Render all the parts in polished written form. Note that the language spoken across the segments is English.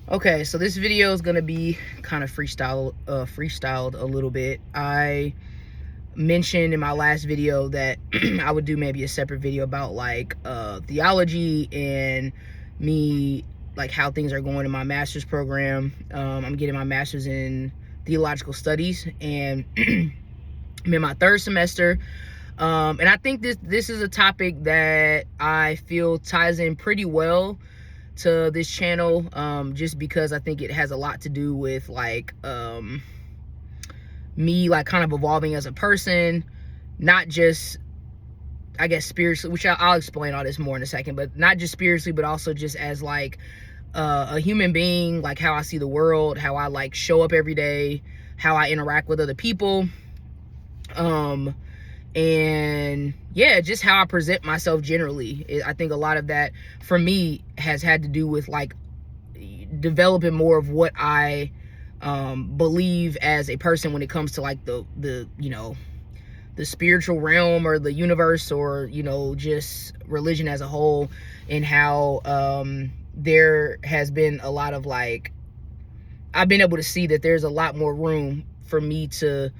Okay, so this video is gonna be kind of freestyled a little bit. I mentioned in my last video that I would do maybe a separate video about like theology and me, like how things are going in my master's program. I'm getting my master's in theological studies, and I'm in my third semester. And I think this is a topic that I feel ties in pretty well to this channel, just because I think it has a lot to do with like me like kind of evolving as a person, not just, I guess, spiritually, which I'll explain all this more in a second, but not just spiritually, but also just as like a human being, like how I see the world, how I like show up every day, how I interact with other people, and yeah, just how I present myself generally. I think a lot of that for me has had to do with like developing more of what I believe as a person when it comes to like the you know, the spiritual realm or the universe, or you know, just religion as a whole, and how there has been a lot of like, I've been able to see that there's a lot more room for me to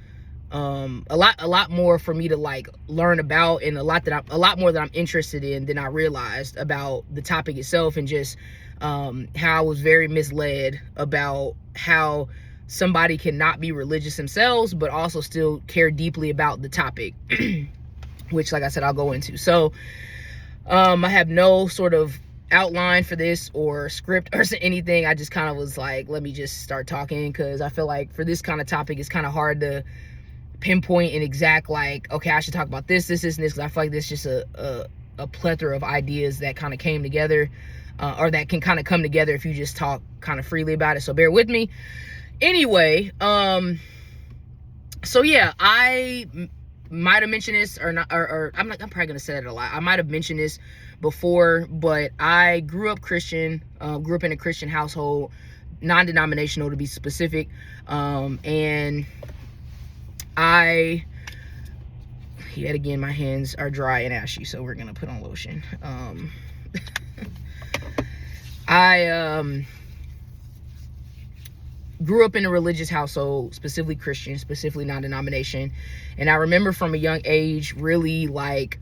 a lot more for me to like learn about, and a lot more that I'm interested in than I realized about the topic itself, and just how I was very misled about how somebody can not be religious themselves but also still care deeply about the topic, which, like I said, I'll go into. So I have no sort of outline for this or script or anything. I just kind of was like, let me just start talking, because I feel like for this kind of topic it's kind of hard to pinpoint an exact like, okay, I should talk about this and this, because I feel like there's just a plethora of ideas that kind of came together, or that can kind of come together if you just talk kind of freely about it. So bear with me. Anyway, so yeah, I might have mentioned this or not, or I'm probably gonna say it a lot. I might have mentioned this before, but I grew up Christian, grew up in a Christian household, non-denominational to be specific, and yet again, my hands are dry and ashy, so we're gonna put on lotion. I grew up in a religious household, specifically Christian, specifically non-denomination, and I remember from a young age really like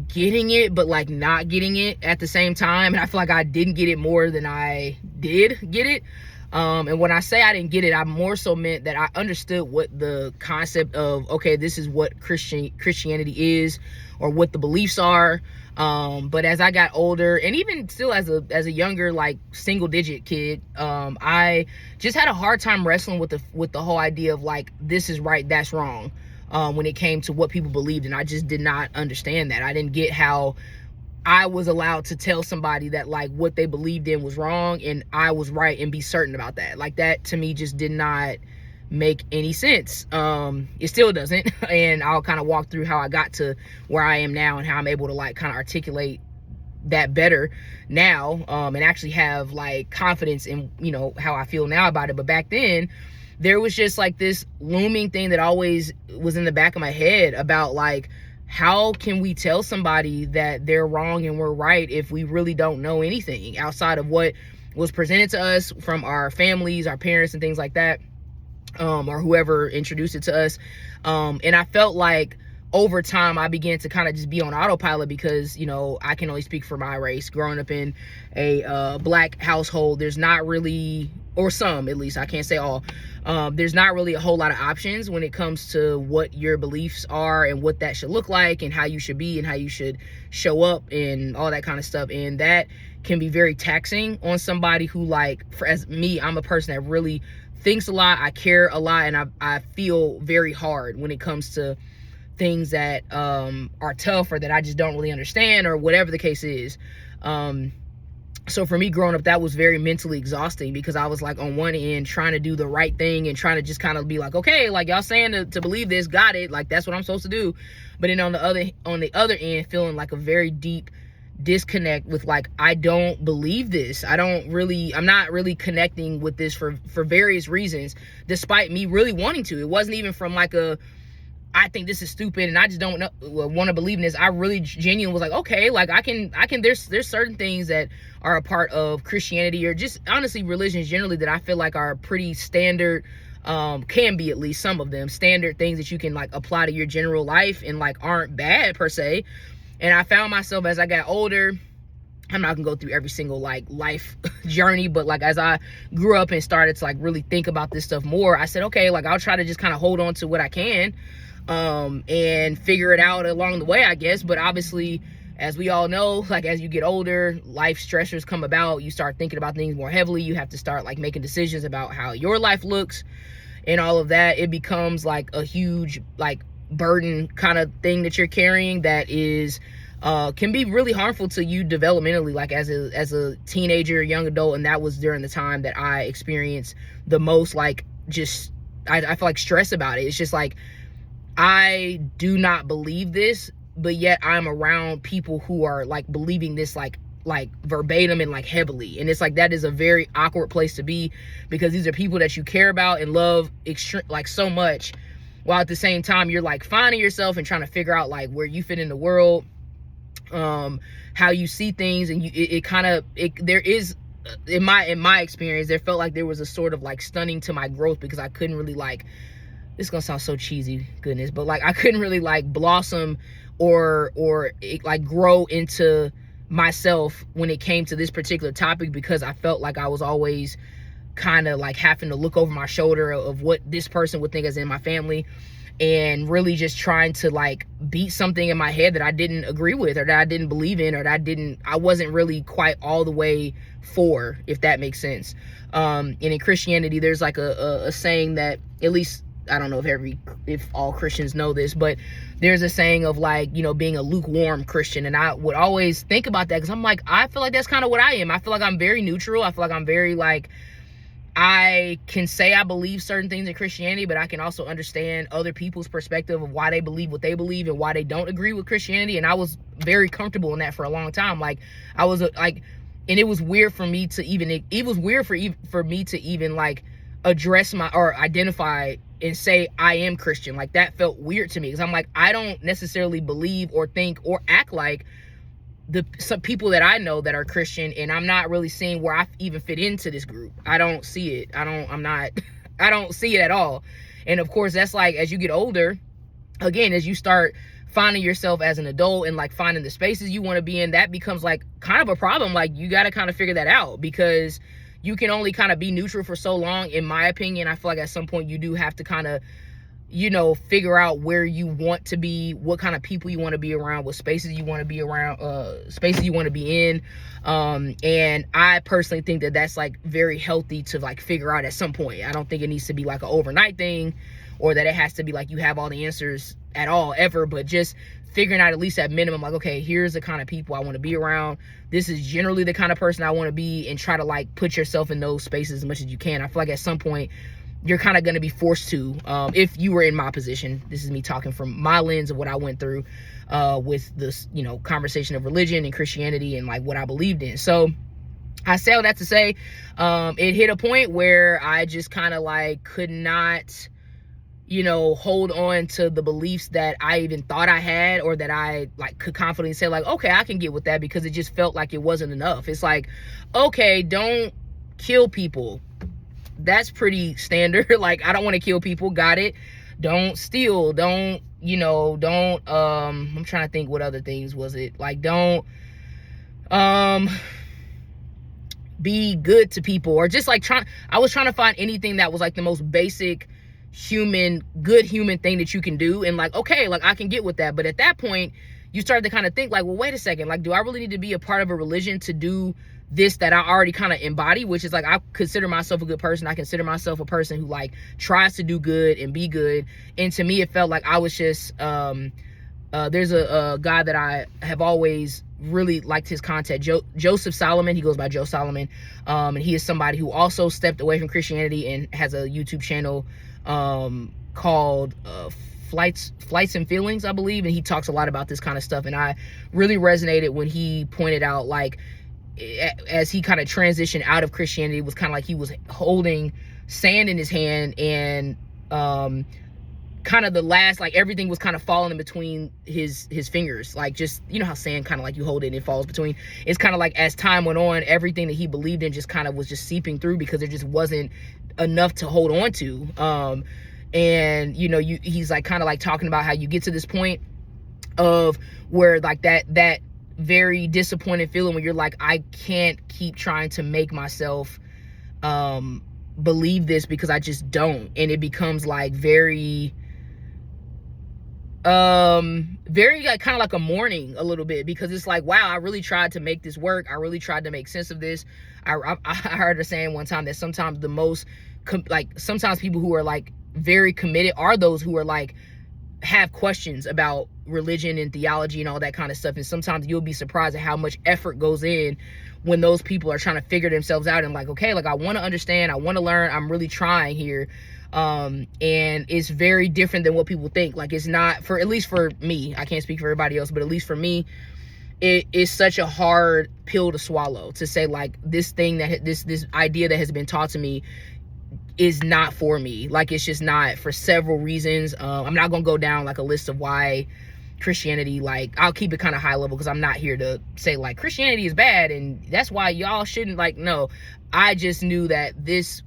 getting it, but like not getting it at the same time. And I feel like I didn't get it more than I did get it. And when I say I didn't get it, I more so meant that I understood what the concept of, okay, this is what Christianity is, or what the beliefs are. But as I got older, and even still as a younger, like single digit kid, I just had a hard time wrestling with the whole idea of like, this is right, that's wrong. When it came to what people believed, and I just did not understand that. I didn't get how I was allowed to tell somebody that like what they believed in was wrong and I was right, and be certain about that. Like, that to me just did not make any sense. It still doesn't. And I'll kind of walk through how I got to where I am now, and how I'm able to like kind of articulate that better now, and actually have like confidence in, you know, how I feel now about it. But back then there was just like this looming thing that always was in the back of my head about like, how can we tell somebody that they're wrong and we're right if we really don't know anything outside of what was presented to us from our families, our parents, and things like that, or whoever introduced it to us. And I felt like over time I began to kind of just be on autopilot, because, you know, I can only speak for my race. Growing up in a black household, there's not really, or some at least, I can't say all, there's not really a whole lot of options when it comes to what your beliefs are and what that should look like, and how you should be and how you should show up and all that kind of stuff. And that can be very taxing on somebody who, like, as me, I'm a person that really thinks a lot, I care a lot, and I feel very hard when it comes to things that are tough, or that I just don't really understand, or whatever the case is. So for me growing up, that was very mentally exhausting, because I was like on one end trying to do the right thing and trying to just kind of be like, okay, like y'all saying to believe this, got it, like that's what I'm supposed to do. But then on the other end, feeling like a very deep disconnect with like, I don't believe this. I'm not really connecting with this for various reasons, despite me really wanting to. It wasn't even from like I think this is stupid and I just don't know, want to believe in this. I really genuinely was like, okay, like I can, there's certain things that are a part of Christianity, or just honestly religions generally, that I feel like are pretty standard, can be, at least some of them, standard things that you can like apply to your general life and like aren't bad per se. And I found myself as I got older, I'm not gonna go through every single like life journey, but like as I grew up and started to like really think about this stuff more, I said, okay, like I'll try to just kind of hold on to what I can, and figure it out along the way, I guess. But obviously, as we all know, like as you get older, life stressors come about, you start thinking about things more heavily, you have to start like making decisions about how your life looks and all of that. It becomes like a huge like burden kind of thing that you're carrying that is can be really harmful to you developmentally, like as a teenager, young adult. And that was during the time that I experienced the most like just I feel like stress about it. It's just like, I do not believe this, but yet I'm around people who are like believing this like verbatim and like heavily. And it's like, that is a very awkward place to be, because these are people that you care about and love like so much, while at the same time you're like finding yourself and trying to figure out like where you fit in the world, how you see things. And there is, in my experience, there felt like there was a sort of like stunning to my growth, because I couldn't really like, this is gonna sound so cheesy, goodness, but like I couldn't really like blossom or like grow into myself when it came to this particular topic, because I felt like I was always kind of like having to look over my shoulder of what this person would think as in my family, and really just trying to like beat something in my head that I didn't agree with, or that I didn't believe in, or that I wasn't really quite all the way for, if that makes sense. And in Christianity, there's like a saying that, at least I don't know if all Christians know this, but there's a saying of like, you know, being a lukewarm Christian. And I would always think about that, because I'm like, I feel like that's kind of what I am. I feel like I'm very neutral. I feel like I'm very like, I can say I believe certain things in Christianity, but I can also understand other people's perspective of why they believe what they believe and why they don't agree with Christianity. And I was very comfortable in that for a long time. Like I was like, and it was weird for me to even, for me to even like address or identify and say I am Christian. Like that felt weird to me, because I'm like, I don't necessarily believe or think or act like some people that I know that are Christian, and I'm not really seeing where I even fit into this group. I don't see it. I don't see it at all. And of course, that's like, as you get older, again, as you start finding yourself as an adult and like finding the spaces you want to be in, that becomes like kind of a problem. Like you got to kind of figure that out, because you can only kind of be neutral for so long, in my opinion. I feel like at some point you do have to kind of, you know, figure out where you want to be, what kind of people you want to be around, what spaces you want to be around, spaces you want to be in. And I personally think that that's like very healthy to like figure out at some point. I don't think it needs to be like an overnight thing, or that it has to be like you have all the answers at all ever, but just figuring out at least at minimum, like, okay, here's the kind of people I want to be around. This is generally the kind of person I want to be, and try to like put yourself in those spaces as much as you can. I feel like at some point you're kind of going to be forced to, if you were in my position. This is me talking from my lens of what I went through with this, you know, conversation of religion and Christianity and like what I believed in. So I say all that to say, it hit a point where I just kind of like could not, you know, hold on to the beliefs that I even thought I had, or that I like could confidently say like, okay, I can get with that, because it just felt like it wasn't enough. It's like, okay, don't kill people. That's pretty standard. Like, I don't want to kill people. Got it. Don't steal. Don't, you know, don't, I'm trying to think what other things was it. Like, don't, be good to people, or just like I was trying to find anything that was like the most basic good human thing that you can do. And like, okay, like I can get with that. But at that point, you start to kind of think like, well, wait a second, like, do I really need to be a part of a religion to do this that I already kind of embody? Which is like, I consider myself a good person. I consider myself a person who like tries to do good and be good. And to me, it felt like I was just, there's a guy that I have always really liked his content, Joseph Solomon. He goes by Joe Solomon. And he is somebody who also stepped away from Christianity and has a YouTube channel called Flights and Feelings, I believe. And he talks a lot about this kind of stuff. And I really resonated when he pointed out, like, as he kind of transitioned out of Christianity, it was kind of like he was holding sand in his hand and kind of the last, like everything was kind of falling in between his fingers, like just, you know how sand kind of like you hold it and it falls between. It's kind of like as time went on, everything that he believed in just kind of was just seeping through because there just wasn't enough to hold on to. And you know, he's like kind of like talking about how you get to this point of where like that very disappointed feeling when you're like, I can't keep trying to make myself believe this because I just don't. And it becomes like very like kind of like a mourning a little bit, because it's like, wow, I really tried to make this work. I really tried to make sense of this. I heard her saying one time that sometimes the most sometimes people who are like very committed are those who are like have questions about religion and theology and all that kind of stuff. And sometimes you'll be surprised at how much effort goes in when those people are trying to figure themselves out and like, okay, like I want to understand, I want to learn, I'm really trying here. And it's very different than what people think. Like, it's not, for at least for me, I can't speak for everybody else, but at least for me, it is such a hard pill to swallow, to say like this thing that this idea that has been taught to me is not for me. Like, it's just not, for several reasons. I'm not gonna go down like a list of why Christianity, like, I'll keep it kind of high level because I'm not here to say like Christianity is bad and that's why y'all shouldn't, like, no. I just knew that this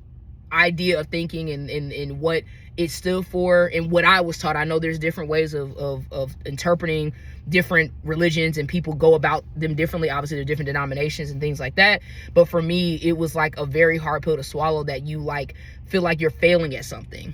idea of thinking and what it stood for and what I was taught, I know there's different ways of interpreting different religions and people go about them differently. Obviously there's different denominations and things like that, but for me it was like a very hard pill to swallow, that you like feel like you're failing at something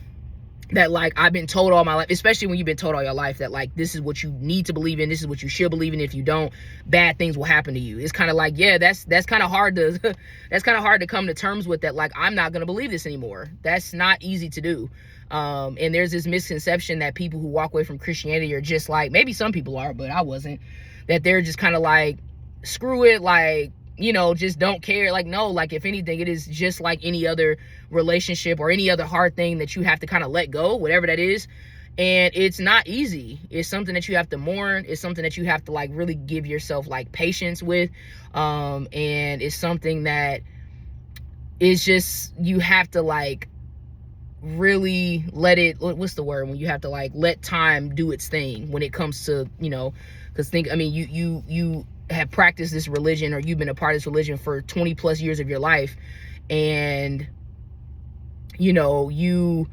that like I've been told all my life, especially when you've been told all your life that like this is what you need to believe in, this is what you should believe in, if you don't, bad things will happen to you. It's kind of like, yeah, that's kind of hard to that's kind of hard to come to terms with, that like I'm not gonna believe this anymore. That's not easy to do. And there's this misconception that people who walk away from Christianity are just like, maybe some people are, but I wasn't, that they're just kind of like, screw it, like, you know, just don't care. Like, no, like if anything, it is just like any other relationship or any other hard thing that you have to kind of let go, whatever that is. And it's not easy. It's something that you have to mourn. It's something that you have to like really give yourself like patience with. And it's something that is just, you have to like really let it, what's the word, when you have to like let time do its thing when it comes to, you know, because think, I mean, you have practiced this religion, or you've been a part of this religion for 20 plus years of your life, and you know, you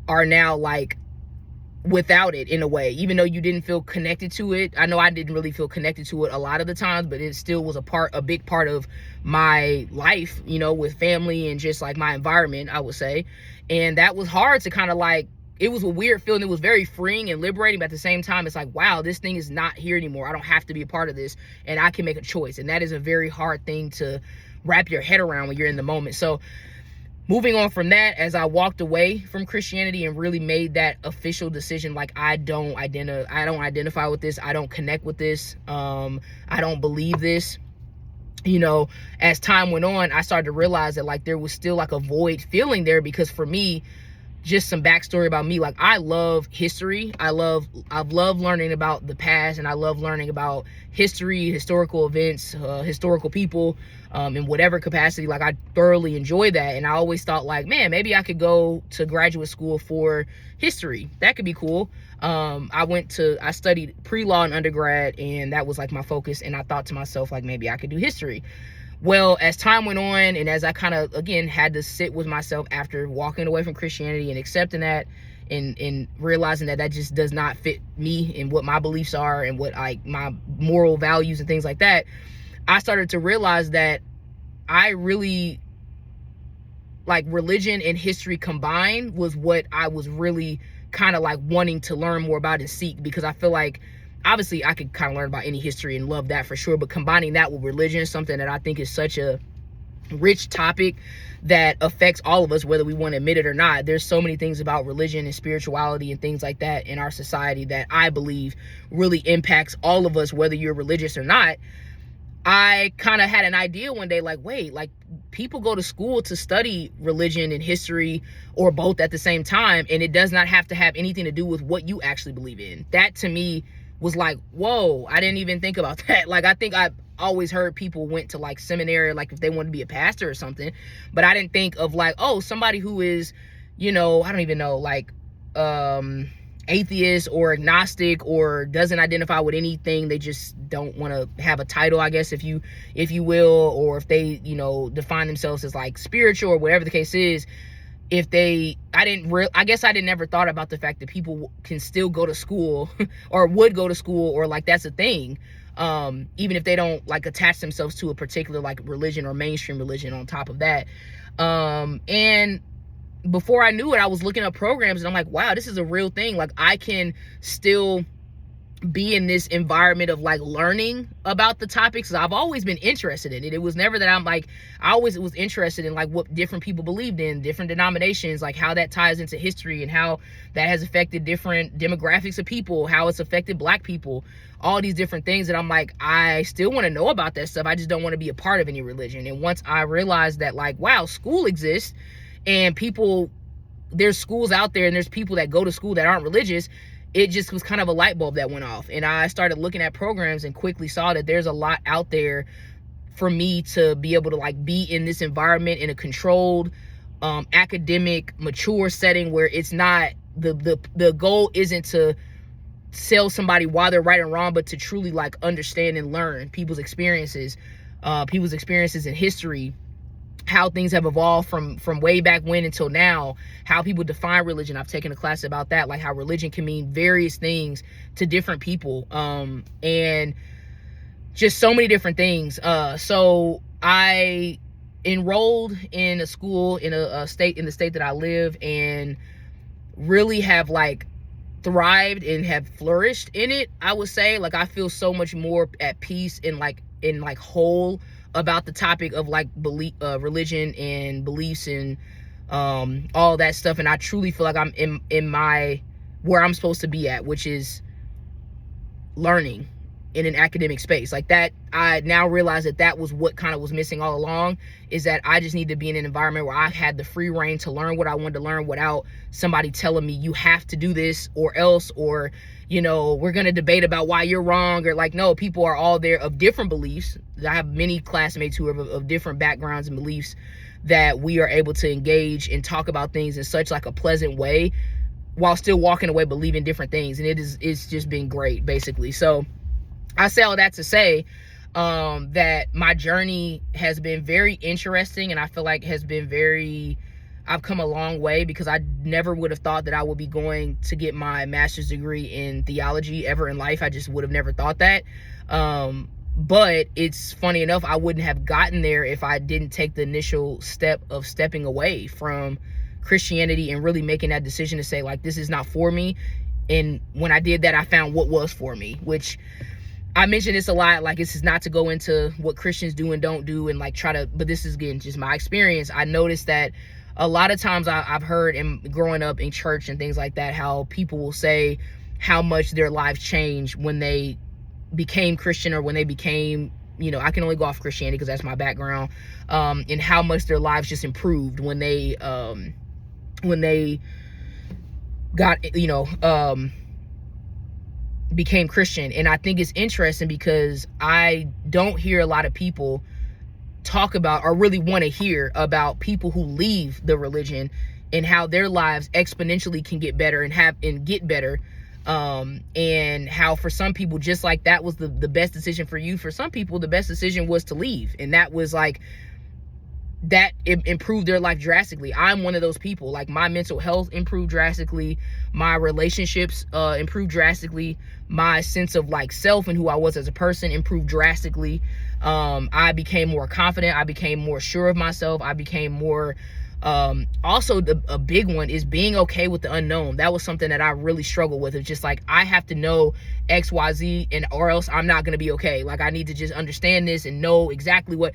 are now like without it in a way, even though you didn't feel connected to it. I know I didn't really feel connected to it a lot of the times, but it still was a big part of my life, you know, with family and just like my environment, I would say. And that was hard to kind of like, it was a weird feeling. It was very freeing and liberating, but at the same time, it's like, wow, this thing is not here anymore. I don't have to be a part of this, and I can make a choice. And that is a very hard thing to wrap your head around when you're in the moment. So moving on from that, as I walked away from Christianity and really made that official decision, like I don't identify with this. I don't connect with this. I don't believe this. You know, as time went on, I started to realize that like there was still like a void feeling there, because for me, just some backstory about me, like I love history. I've loved learning about the past, and I love learning about history, historical events, historical people, in whatever capacity. Like I thoroughly enjoy that, and I always thought like, man, maybe I could go to graduate school for history. That could be cool. I studied pre-law in undergrad, and that was like my focus, and I thought to myself like, maybe I could do history. Well, as time went on, and as I kind of, again, had to sit with myself after walking away from Christianity and accepting that, and realizing that that just does not fit me and what my beliefs are and what my moral values and things like that, I started to realize that I really, like, religion and history combined was what I was really kind of like wanting to learn more about and seek, because I feel like, obviously I could kind of learn about any history and love that for sure, but combining that with religion is something that I think is such a rich topic that affects all of us, whether we want to admit it or not. There's so many things about religion and spirituality and things like that in our society that I believe really impacts all of us, whether you're religious or not. I kind of had an idea one day, like, wait, like people go to school to study religion and history, or both at the same time, and it does not have to have anything to do with what you actually believe in. That to me was like, whoa, I didn't even think about that. Like, I think I've always heard people went to like seminary, like if they wanted to be a pastor or something, but I didn't think of like, oh, somebody who is, you know, I don't even know, like, atheist or agnostic or doesn't identify with anything. They just don't want to have a title, I guess, if you will, or if they, you know, define themselves as like spiritual or whatever the case is. I guess I didn't ever thought about the fact that people can still go to school or would go to school, or like that's a thing, even if they don't like attach themselves to a particular like religion or mainstream religion on top of that. And before I knew it, I was looking up programs and I'm like, wow, this is a real thing. Like I can still be in this environment of like learning about the topics. I've always been interested in it. It was never that I'm like, I always was interested in like what different people believed in, different denominations, like how that ties into history and how that has affected different demographics of people, how it's affected Black people, all these different things. And I'm like, I still want to know about that stuff. I just don't want to be a part of any religion. And once I realized that like, wow, school exists and there's schools out there and there's people that go to school that aren't religious, it just was kind of a light bulb that went off. And I started looking at programs and quickly saw that there's a lot out there for me to be able to like be in this environment in a controlled, academic, mature setting where it's not, the goal isn't to sell somebody why they're right and wrong, but to truly like understand and learn people's experiences in history, how things have evolved from way back when until now, how people define religion. I've taken a class about that, like how religion can mean various things to different people, and just so many different things. So I enrolled in a school in the state that I live, and really have like thrived and have flourished in it. I would say like I feel so much more at peace and like whole about the topic of like religion and beliefs and all that stuff. And I truly feel like I'm in my where I'm supposed to be at, which is learning in an academic space. Like that, I now realize that was what kind of was missing all along, is that I just need to be in an environment where I had the free reign to learn what I wanted to learn without somebody telling me you have to do this or else, or you know, we're going to debate about why you're wrong, or like, no, people are all there of different beliefs. I have many classmates who are of different backgrounds and beliefs that we are able to engage and talk about things in such like a pleasant way while still walking away believing different things. And it's just been great, basically. So I say all that to say that my journey has been very interesting, and I feel like I've come a long way, because I never would have thought that I would be going to get my master's degree in theology ever in life. I just would have never thought that. But it's funny enough, I wouldn't have gotten there if I didn't take the initial step of stepping away from Christianity and really making that decision to say like, this is not for me. And when I did that, I found what was for me, which I mention this a lot. Like, this is not to go into what Christians do and don't do and like but this is again just my experience. I noticed that a lot of times I've heard, and growing up in church and things like that, how people will say how much their lives changed when they became Christian, or when they became, you know, I can only go off Christianity because that's my background, and how much their lives just improved when they got, you know, became Christian. And I think it's interesting because I don't hear a lot of people talk about or really want to hear about people who leave the religion and how their lives exponentially can get better and get better, and how for some people, just like that was the best decision for you, for some people the best decision was to leave, and that was like that improved their life drastically. I'm one of those people. Like, my mental health improved drastically, my relationships improved drastically, my sense of like self and who I was as a person improved drastically. I became more confident, I became more sure of myself, I became more also a big one is being okay with the unknown. That was something that I really struggled with. It's just like, I have to know XYZ and or else I'm not going to be okay. Like, I need to just understand this and know exactly what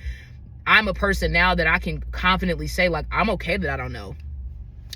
I'm a person now that I can confidently say, like, I'm okay that I don't know.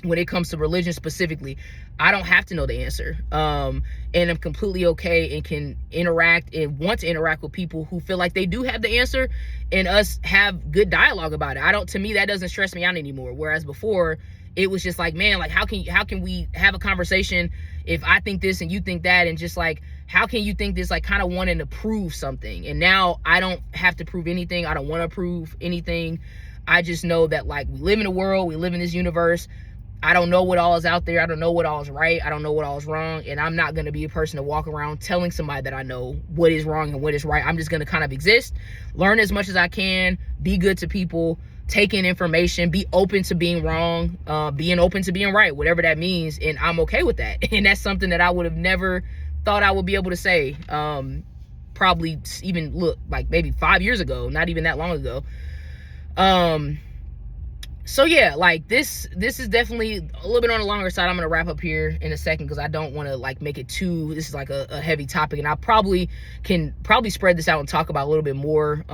When it comes to religion specifically, I don't have to know the answer. And I'm completely okay and can interact and want to interact with people who feel like they do have the answer, and us have good dialogue about it. To me, that doesn't stress me out anymore. Whereas before, it was just like, man, like, how can we have a conversation if I think this and you think that, and just like, how can you think this, like, kind of wanting to prove something. And now I don't have to prove anything. I don't want to prove anything. I just know that, like, we live in a world, we live in this universe. I don't know what all is out there. I don't know what all is right. I don't know what all is wrong. And I'm not going to be a person to walk around telling somebody that I know what is wrong and what is right. I'm just going to kind of exist, learn as much as I can, be good to people, take in information, be open to being wrong, being open to being right, whatever that means. And I'm okay with that. And that's something that I would have never thought I would be able to say. Probably even look like maybe 5 years ago, not even that long ago. So yeah, like this is definitely a little bit on the longer side. I'm gonna wrap up here in a second because I don't want to like make it too, this is like a heavy topic, and I can spread this out and talk about a little bit more.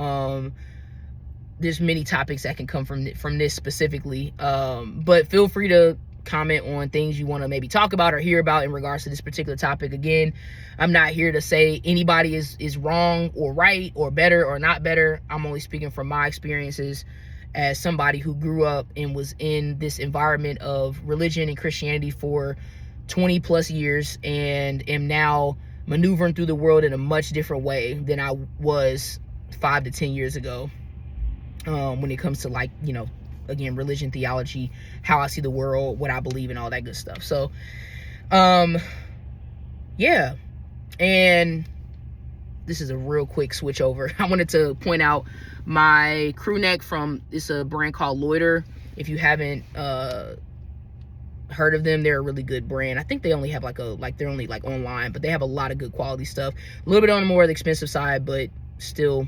There's many topics that can come from this specifically, but feel free to comment on things you want to maybe talk about or hear about in regards to this particular topic. Again, I'm not here to say anybody is wrong or right or better or not better. I'm only speaking from my experiences as somebody who grew up and was in this environment of religion and Christianity for 20 plus years, and am now maneuvering through the world in a much different way than I was 5 to 10 years ago, when it comes to, like, you know, again, religion, theology, how I see the world, what I believe in, all that good stuff. So yeah, and this is a real quick switch over. I wanted to point out my crew neck from, it's a brand called Loiter. If you haven't heard of them, they're a really good brand. I think they only have they're only like online, but they have a lot of good quality stuff. A little bit on the more expensive side, but still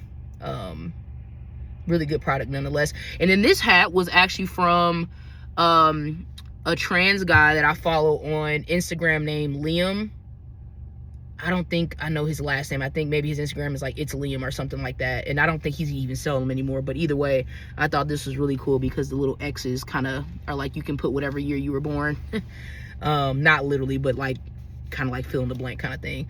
really good product nonetheless. And then this hat was actually from a trans guy that I follow on Instagram named Liam. I don't think I know his last name. I think maybe his Instagram is like It's Liam or something like that. And I don't think he's even selling them anymore. But either way, I thought this was really cool because the little X's kind of are like, you can put whatever year you were born. Not literally, but like kind of like fill in the blank kind of thing.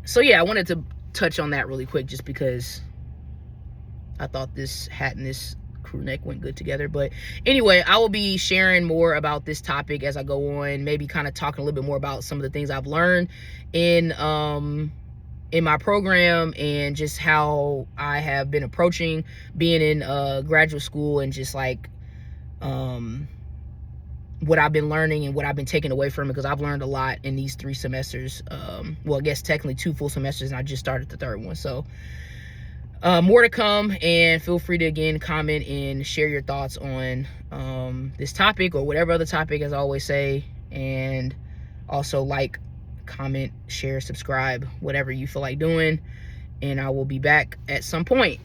So yeah, I wanted to touch on that really quick just because I thought this hat and this crew neck went good together. But anyway, I will be sharing more about this topic as I go on, maybe kind of talking a little bit more about some of the things I've learned in my program, and just how I have been approaching being in graduate school, and just like what I've been learning and what I've been taking away from it, because I've learned a lot in these 3 semesters. Well, I guess technically 2 full semesters, and I just started the 3rd one. So more to come, and feel free to again comment and share your thoughts on this topic or whatever other topic, as I always say. And also like, comment, share, subscribe, whatever you feel like doing, and I will be back at some point.